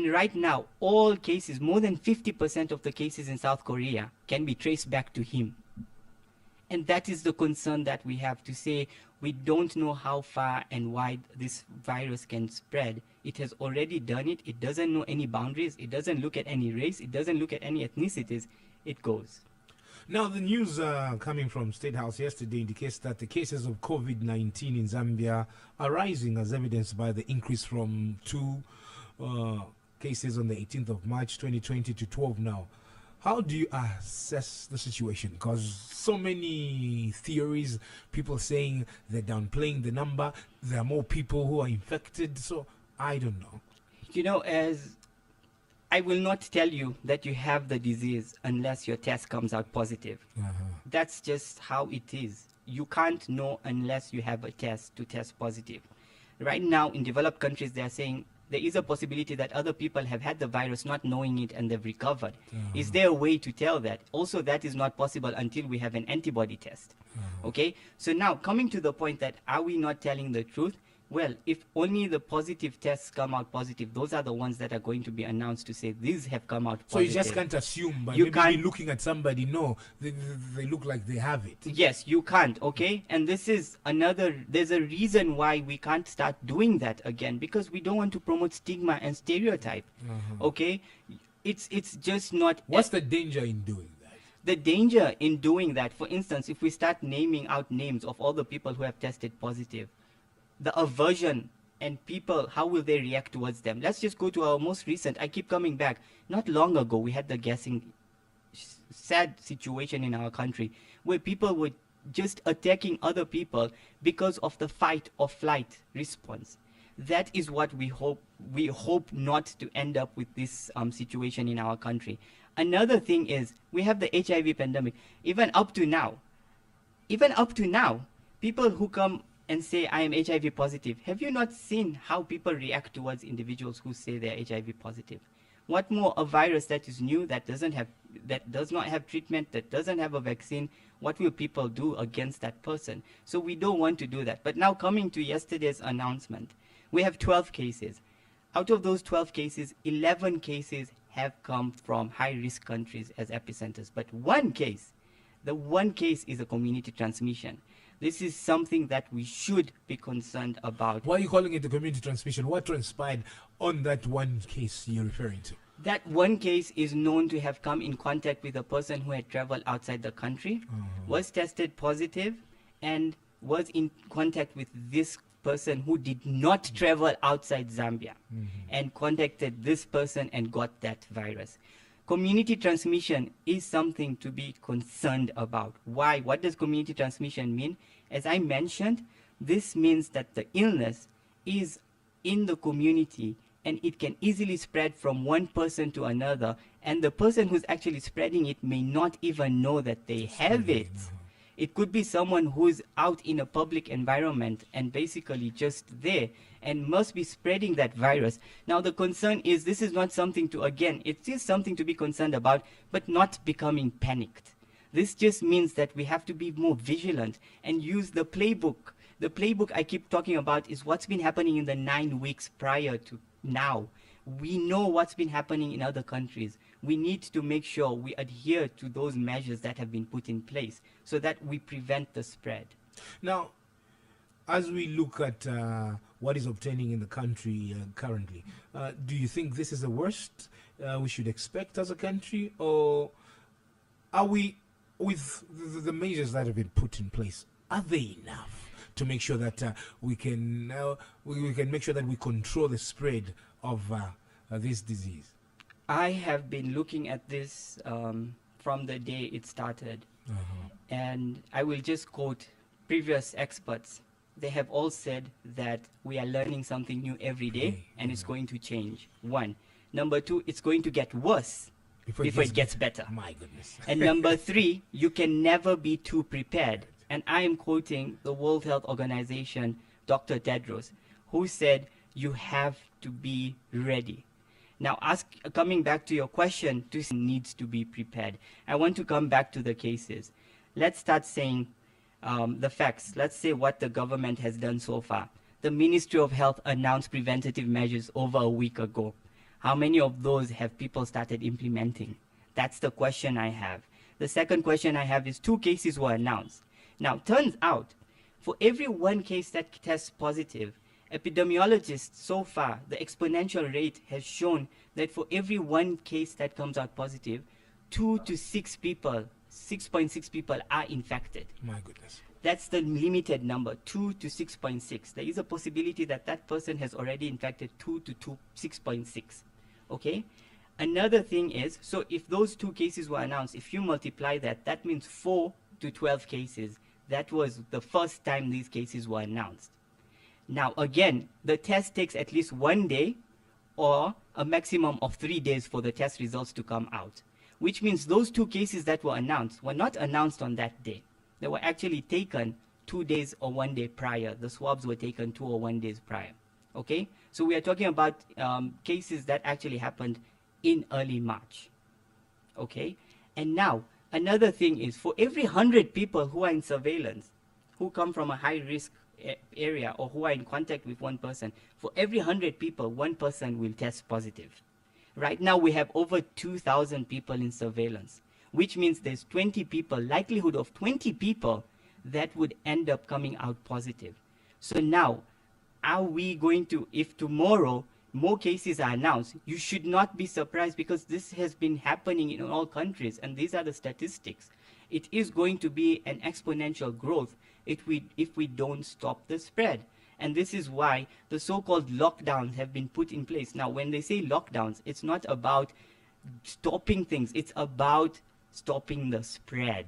And right now, all cases, more than 50% of the cases in South Korea can be traced back to him. And that is the concern that we have, to say we don't know how far and wide this virus can spread. It has already done it. It doesn't know any boundaries. It doesn't look at any race. It doesn't look at any ethnicities. It goes. Now, the news coming from State House yesterday indicates that the cases of COVID-19 in Zambia are rising, as evidenced by the increase from 2 cases on the 18th of March 2020 to 12 now. How do you assess the situation? Because so many theories, people saying they're downplaying the number, there are more people who are infected, so I don't know. You know, as I will not tell you that you have the disease unless your test comes out positive. That's just how it is. You can't know unless you have a test to test positive. Right now, in developed countries, they are saying there is a possibility that other people have had the virus not knowing it and they've recovered. Is there a way to tell that? Also, that is not possible until we have an antibody test. Okay? So now, coming to the point that are we not telling the truth? Well, if only the positive tests come out positive, those are the ones that are going to be announced to say these have come out positive. So you just can't assume by maybe looking at somebody, no, they look like they have it. Yes, you can't, okay? And this is there's a reason why we can't start doing that again, because we don't want to promote stigma and stereotype, okay? It's just not... What's the danger in doing that? The danger in doing that, for instance, if we start naming out names of all the people who have tested positive, the aversion and people, how will they react towards them? Let's just go to our most recent. I keep coming back. Not long ago, we had the gassing sad situation in our country where people were just attacking other people because of the fight or flight response. That is what we hope not to end up with this situation in our country. Another thing is we have the HIV pandemic. Even up to now, people who come and say, I am HIV positive. Have you not seen how people react towards individuals who say they're HIV positive? What more, a virus that is new, that does not have treatment, that doesn't have a vaccine, what will people do against that person? So we don't want to do that. But now coming to yesterday's announcement, we have 12 cases. Out of those 12 cases, 11 cases have come from high-risk countries as epicenters. But the one case is a community transmission. This is something that we should be concerned about. Why are you calling it a community transmission? What transpired on that one case you're referring to? That one case is known to have come in contact with a person who had traveled outside the country, was tested positive, and was in contact with this person who did not travel outside Zambia, and contacted this person and got that virus. Community transmission is something to be concerned about. Why? What does community transmission mean? As I mentioned, this means that the illness is in the community and it can easily spread from one person to another, and the person who's actually spreading it may not even know that they have it. It could be someone who's out in a public environment and basically just there and must be spreading that virus. Now the concern is this is not something to, again, it is something to be concerned about, but not becoming panicked. This just means that we have to be more vigilant and use the playbook. The playbook I keep talking about is what's been happening in the 9 weeks prior to now. We know what's been happening in other countries. We need to make sure we adhere to those measures that have been put in place so that we prevent the spread. Now, as we look at what is obtaining in the country currently, do you think this is the worst we should expect as a country, or are we, with the measures that have been put in place, are they enough to make sure that we can make sure that we control the spread of this disease? I have been looking at this from the day it started, and I will just quote previous experts. They have all said that we are learning something new every day, and it's going to change. 1. Number 2, it's going to get worse before it gets better. My goodness. And number 3, you can never be too prepared. And I am quoting the World Health Organization, Dr. Tedros, who said you have to be ready. Now, coming back to your question, this needs to be prepared. I want to come back to the cases. Let's start saying the facts. Let's say what the government has done so far. The Ministry of Health announced preventative measures over a week ago. How many of those have people started implementing? That's the question I have. The second question I have is 2 cases were announced. Now, turns out, for every 1 case that tests positive, epidemiologists so far, the exponential rate has shown that for every 1 case that comes out positive, 2 to 6 people, 6.6 people are infected. My goodness. That's the limited number, 2 to 6.6. There is a possibility that that person has already infected 2 to 6.6. Okay? Another thing is, so if those 2 cases were announced, if you multiply that, that means 4 to 12 cases. That was the first time these cases were announced. Now, again, the test takes at least 1 day or a maximum of 3 days for the test results to come out, which means those 2 cases that were announced were not announced on that day. They were actually taken 2 days or 1 day prior. The swabs were taken 2 or 1 days prior. Okay? So we are talking about cases that actually happened in early March. Okay? And now, another thing is, for every 100 people who are in surveillance, who come from a high-risk area or who are in contact with 1 person, for every 100 people, 1 person will test positive. Right now, we have over 2,000 people in surveillance, which means there's 20 people, likelihood of 20 people that would end up coming out positive. So now, are we going to, if tomorrow more cases are announced, you should not be surprised, because this has been happening in all countries, and these are the statistics. It is going to be an exponential growth if we don't stop the spread. And this is why the so-called lockdowns have been put in place. Now, when they say lockdowns, it's not about stopping things, it's about stopping the spread.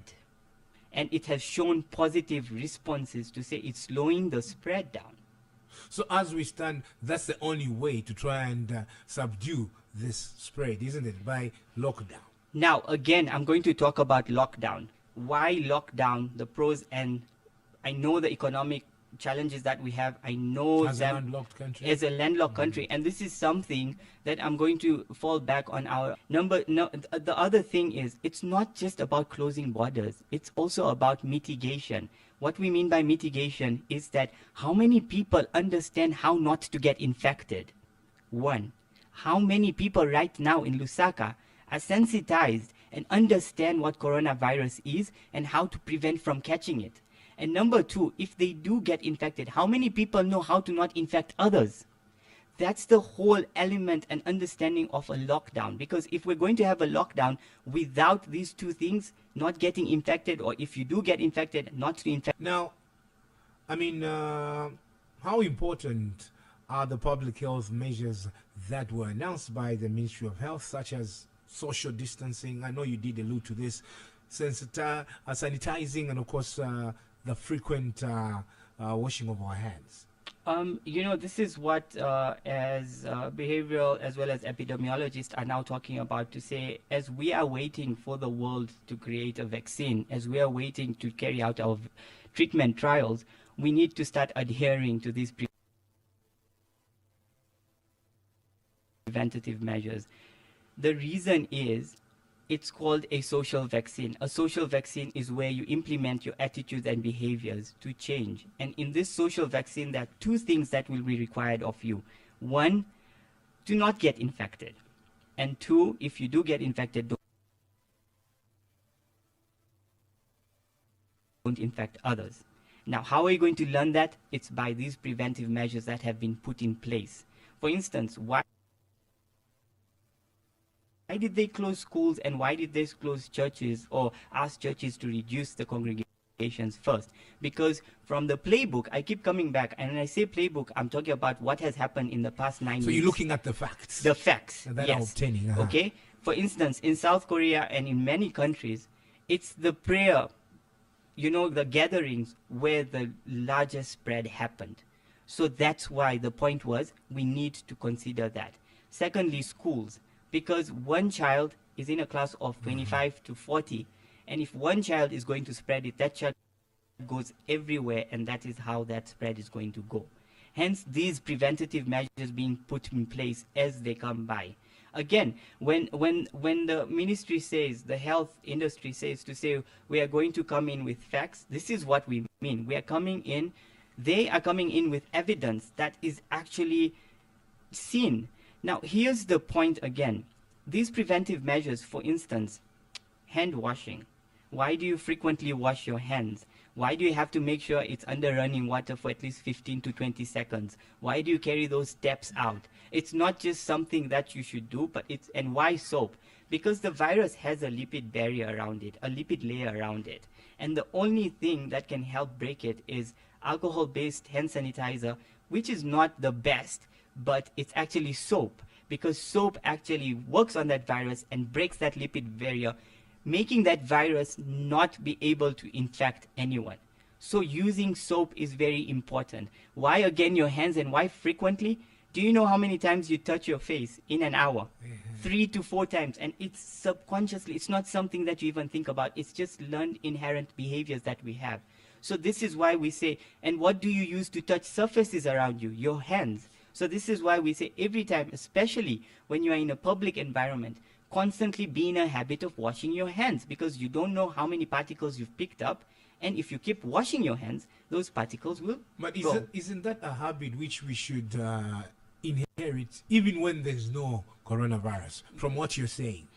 And it has shown positive responses to say it's slowing the spread down. So as we stand, that's the only way to try and subdue this spread, isn't it? By lockdown. Now, again, I'm going to talk about lockdown. Why lockdown, the pros, and I know the economic challenges that we have. I know as a landlocked country. As a landlocked country. And this is something that I'm going to fall back on our number. No, the other thing is, it's not just about closing borders. It's also about mitigation. What we mean by mitigation is that how many people understand how not to get infected? 1. How many people right now in Lusaka are sensitized and understand what coronavirus is and how to prevent from catching it? And number 2, if they do get infected, how many people know how to not infect others? That's the whole element and understanding of a lockdown. Because if we're going to have a lockdown without these 2 things, not getting infected, or if you do get infected, not to infect. Now, I mean, how important are the public health measures that were announced by the Ministry of Health, such as social distancing? I know you did allude to this, sanitizing, and of course, the frequent washing of our hands. You know, this is what as behavioral as well as epidemiologists are now talking about, to say, as we are waiting for the world to create a vaccine, as we are waiting to carry out our treatment trials, we need to start adhering to these preventative measures. The reason is, it's called a social vaccine. A social vaccine is where you implement your attitudes and behaviors to change. And in this social vaccine, there are 2 things that will be required of you. 1, do not get infected. And 2, if you do get infected, don't infect others. Now, how are you going to learn that? It's by these preventive measures that have been put in place. For instance, why did they close schools, and why did they close churches or ask churches to reduce the congregations first? Because from the playbook, I keep coming back, and when I say playbook, I'm talking about what has happened in the past 9 weeks. So you're looking at the facts. The facts, that yes. are obtaining. Okay? For instance, in South Korea and in many countries, it's the prayer, you know, the gatherings where the largest spread happened. So that's why the point was, we need to consider that. Secondly, schools. Because 1 child is in a class of 25 to 40, and if 1 child is going to spread it, that child goes everywhere, and that is how that spread is going to go. Hence, these preventative measures being put in place as they come by. Again, when the ministry says, the health industry says, to say we are going to come in with facts, this is what we mean. We are coming in, they are coming in with evidence that is actually seen. Now, here's the point again. These preventive measures, for instance, hand washing. Why do you frequently wash your hands? Why do you have to make sure it's under running water for at least 15 to 20 seconds? Why do you carry those steps out? It's not just something that you should do, but and why soap? Because the virus has a lipid barrier around it, a lipid layer around it. And the only thing that can help break it is alcohol-based hand sanitizer, which is not the best, but it's actually soap, because soap actually works on that virus and breaks that lipid barrier, making that virus not be able to infect anyone. So using soap is very important. Why again your hands, and why frequently? Do you know how many times you touch your face in an hour? 3 to 4 times. And it's subconsciously, it's not something that you even think about. It's just learned inherent behaviors that we have. So this is why we say, and what do you use to touch surfaces around you? Your hands. So this is why we say every time, especially when you are in a public environment, constantly be in a habit of washing your hands, because you don't know how many particles you've picked up. And if you keep washing your hands, those particles will go. Isn't that a habit which we should inherit even when there's no coronavirus, from what you're saying?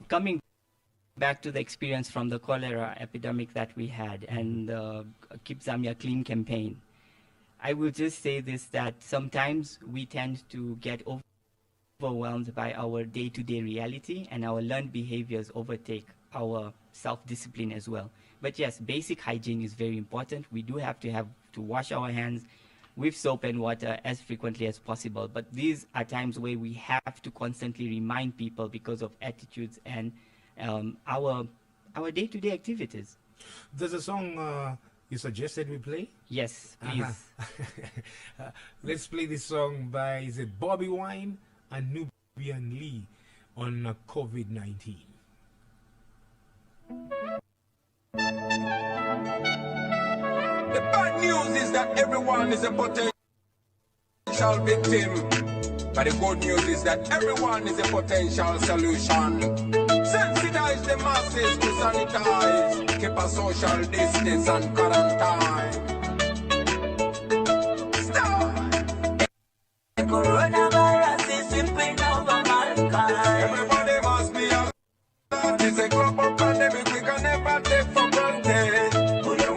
Coming back to the experience from the cholera epidemic that we had and the Keep Zambia Clean campaign, I will just say this, that sometimes we tend to get overwhelmed by our day-to-day reality, and our learned behaviors overtake our self-discipline as well. But yes, basic hygiene is very important. We do have to wash our hands with soap and water as frequently as possible. But these are times where we have to constantly remind people because of attitudes and our day-to-day activities. There's a song you suggested we play? Yes, please. Let's play this song by, is it Bobby Wine and Nubian Lee on COVID-19. The bad news is that everyone is a potential victim. But the good news is that everyone is a potential solution. Sensitize the masses to sanitize, keep a social distance and quarantine. Stop! The coronavirus is sweeping over mankind. Everybody must be alert. It's a global pandemic we can never take for granted. Kila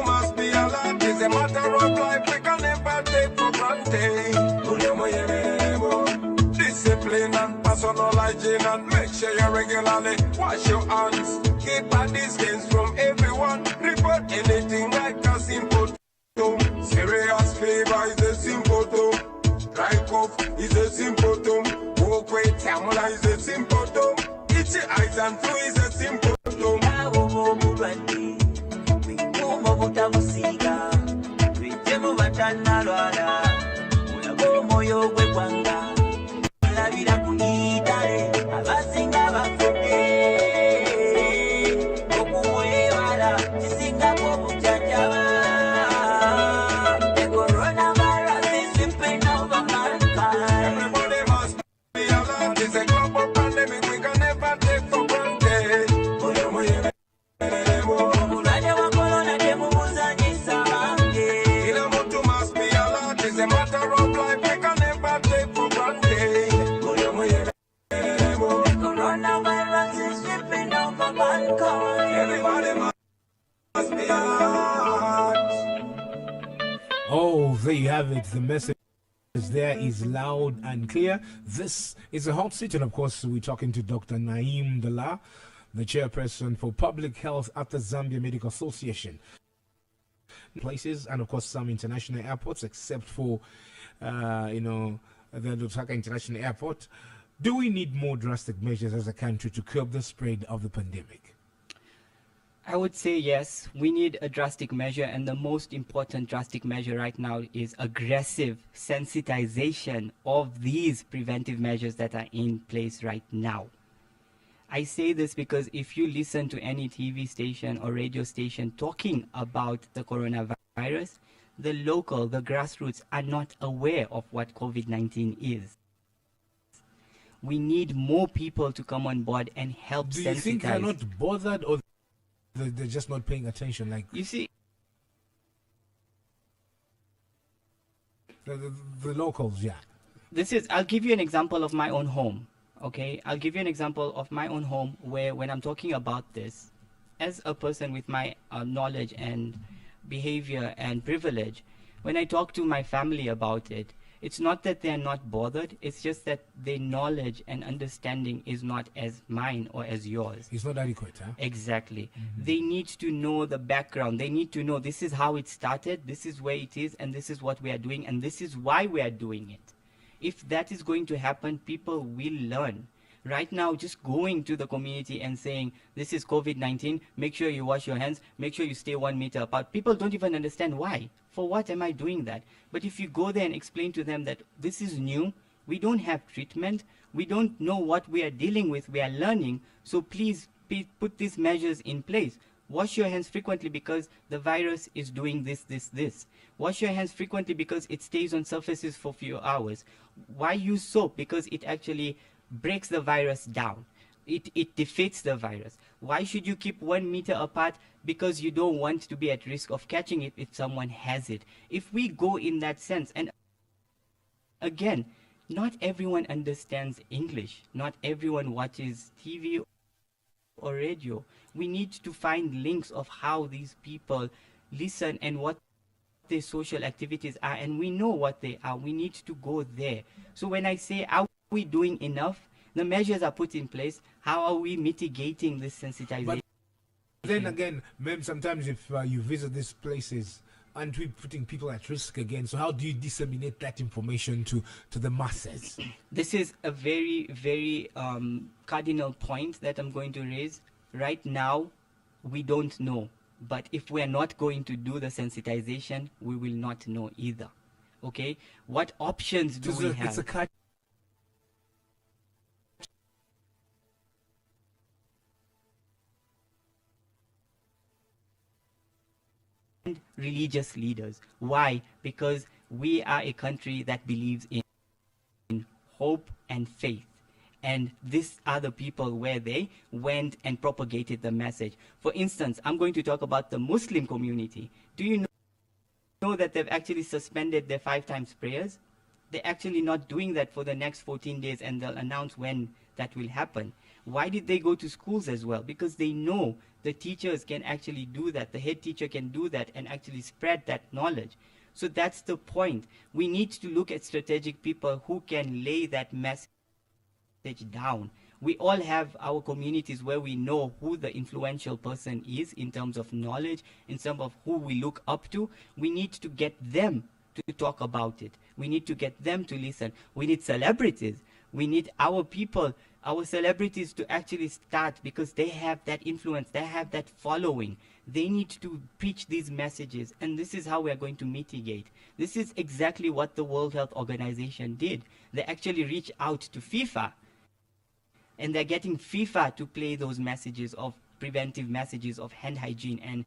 must be alert. It's a matter of life we can never take for granted. Discipline and personal hygiene, and make sure you regularly wash your hands. Keep a distance from everyone. Report anything like a symptom. Serious fever is a symptom. Dry cough is a symptom. Walkway tamula is a symptom. Itchy eyes and flu is a symptom. Oh, there you have it. The message there is loud and clear. This is a hot seat, and of course, we're talking to Dr. Naim Dala, the chairperson for public health at the Zambia Medical Association. Places, and of course, some international airports, except for, the Lusaka International Airport. Do we need more drastic measures as a country to curb the spread of the pandemic? I would say yes, we need a drastic measure, and the most important drastic measure right now is aggressive sensitization of these preventive measures that are in place right now. I say this because if you listen to any TV station or radio station talking about the coronavirus, the grassroots are not aware of what COVID-19 is. We need more people to come on board and help sensitize. Do you think they're not bothered, or they're just not paying attention? Like, you see, The locals, yeah. I'll give you an example of my own home. Okay, I'll give you an example of my own home where when I'm talking about this, as a person with my knowledge and behavior and privilege, when I talk to my family about it, it's not that they're not bothered, it's just that their knowledge and understanding is not as mine or as yours. It's not adequate, huh? Exactly. They need to know the background. They need to know this is how it started, this is where it is, and this is what we are doing, and this is why we are doing it. If that is going to happen, people will learn. Right now, just going to the community and saying, this is COVID-19, make sure you wash your hands, make sure you stay 1 meter apart. People don't even understand why. For what am I doing that? But if you go there and explain to them that this is new, we don't have treatment, we don't know what we are dealing with, we are learning, so please put these measures in place. Wash your hands frequently because the virus is doing this. Wash your hands frequently because it stays on surfaces for a few hours. Why use soap? Because it actually breaks the virus down. It defeats the virus. Why should you keep 1 meter apart? Because you don't want to be at risk of catching it if someone has it. If we go in that sense, and again, not everyone understands English. Not everyone watches TV or radio. We need to find links of how these people listen and what their social activities are, and we know what they are. We need to go there. So when I say, are we doing enough? The measures are put in place. How are we mitigating this sensitization? But then again, maybe sometimes if you visit these places, aren't we putting people at risk again? So how do you disseminate that information to the masses? This is a very, very cardinal point that I'm going to raise. Right now, we don't know. But if we are not going to do the sensitization, we will not know either. Okay? What options do we have? It's a religious leaders. Why? Because we are a country that believes in hope and faith. And these are the people where they went and propagated the message. For instance, I'm going to talk about the Muslim community. Do you know that they've actually suspended their 5 times prayers? They're actually not doing that for the next 14 days, and they'll announce when that will happen. Why did they go to schools as well? Because they know the teachers can actually do that. The head teacher can do that and actually spread that knowledge. So that's the point. We need to look at strategic people who can lay that message down. We all have our communities where we know who the influential person is in terms of knowledge, in terms of who we look up to. We need to get them to talk about it. We need to get them to listen. We need celebrities. We need our people, our celebrities to actually start, because they have that influence, they have that following. They need to preach these messages, and this is how we are going to mitigate. This is exactly what the World Health Organization did. They actually reached out to FIFA, and they're getting FIFA to play those messages of preventive messages of hand hygiene and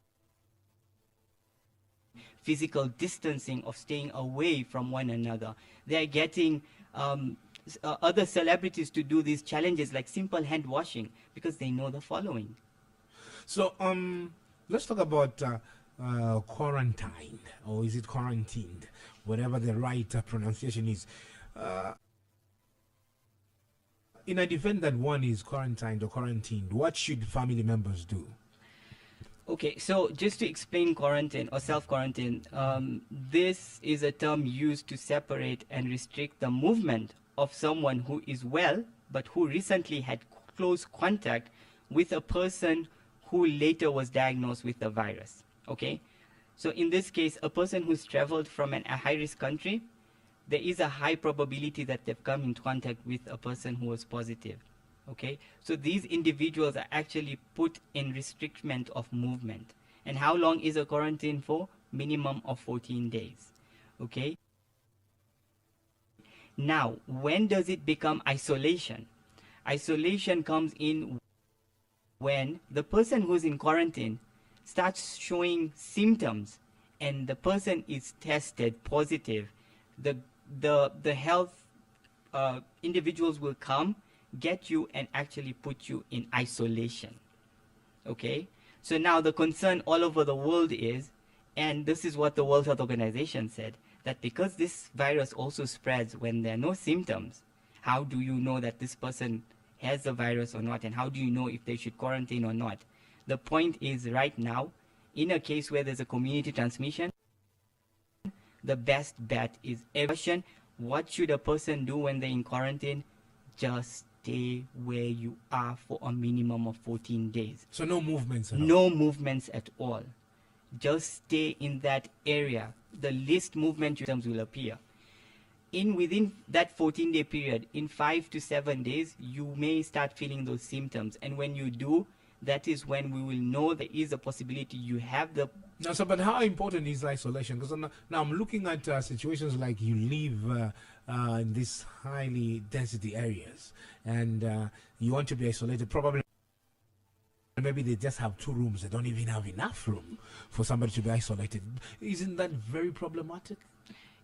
physical distancing, of staying away from one another. They're getting other celebrities to do these challenges like simple hand washing, because they know the following. So let's talk about quarantine, or is it quarantined, whatever the right pronunciation is. In an event that one is quarantined or quarantined, what should family members do? Okay, so just to explain quarantine or self-quarantine, this is a term used to separate and restrict the movement of someone who is well, but who recently had close contact with a person who later was diagnosed with the virus. Okay, so in this case, a person who's traveled from a high-risk country, there is a high probability that they've come into contact with a person who was positive. Okay, so these individuals are actually put in restriction of movement. And how long is a quarantine for? Minimum of 14 days. Okay. Now, when does it become isolation? Isolation comes in when the person who's in quarantine starts showing symptoms and the person is tested positive. The health individuals will come, get you, and actually put you in isolation. Okay, so now the concern all over the world is, and this is what the World Health Organization said, that because this virus also spreads when there are no symptoms, how do you know that this person has the virus or not, and how do you know if they should quarantine or not? The point is, right now, in a case where there's a community transmission, the best bet is evacuation. What should a person do when they're in quarantine? Just stay where you are for a minimum of 14 days. So no movements at all? No movements at all. Just stay in that area. The least movement symptoms will appear. Within that 14-day period, in 5 to 7 days, you may start feeling those symptoms. And when you do, that is when we will know there is a possibility you have the... No, so, but how important is isolation? Because now I'm looking at situations like you live in these highly density areas, and you want to be isolated. Probably, maybe they just have 2 rooms. They don't even have enough room for somebody to be isolated. Isn't that very problematic?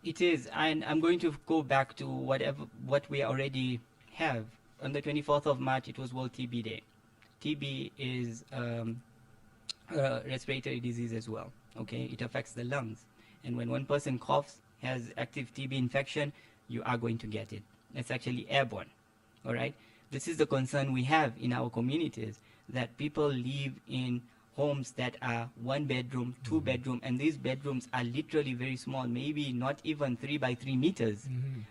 It is, and I'm going to go back to what we already have. On the 24th of March, it was World TB Day. TB is respiratory disease as well. Okay, it affects the lungs, and when one person coughs, has active TB infection, you are going to get it. It's actually airborne. All right, this is the concern we have in our communities, that people live in homes that are 1 bedroom, 2 bedroom, and these bedrooms are literally very small, maybe not even 3 by 3 meters.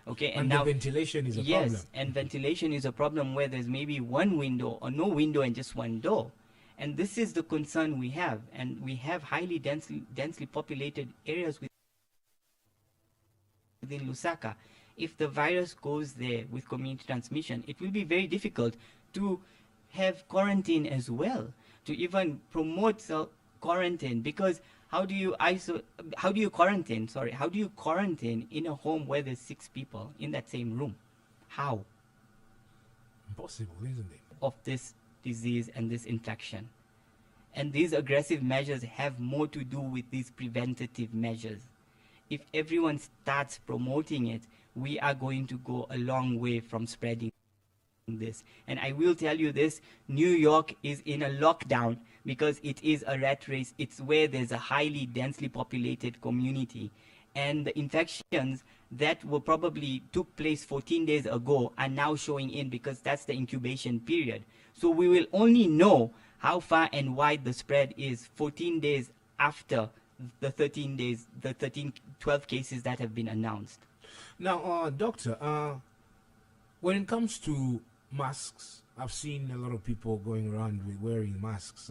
Okay, and now the ventilation is a problem. Yes, and ventilation is a problem where there's maybe 1 window or no window and just 1 door. And this is the concern we have, and we have highly densely populated areas within Lusaka. If the virus goes there with community transmission, it will be very difficult to have quarantine as well, to even promote quarantine, because how do you quarantine in a home where there's 6 people in that same room? How? Impossible, isn't it? Of this disease and this infection. And these aggressive measures have more to do with these preventative measures. If everyone starts promoting it, we are going to go a long way from spreading this. And I will tell you this, New York is in a lockdown because it is a rat race. It's where there's a highly densely populated community, and the infections that were probably took place 14 days ago are now showing in, because that's the incubation period. So we will only know how far and wide the spread is 14 days after the 12 cases that have been announced. Now, doctor, when it comes to masks, I've seen a lot of people going around with wearing masks.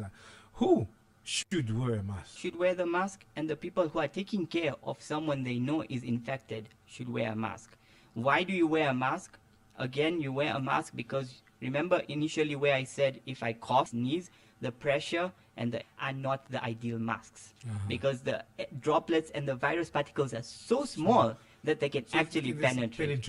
Who should wear a mask? Should wear the mask, and the people who are taking care of someone they know is infected should wear a mask. Why do you wear a mask? Again, you wear a mask because, remember initially where I said if I cough, sneeze, the pressure and are not the ideal masks, because the droplets and the virus particles are so small that they can actually penetrate.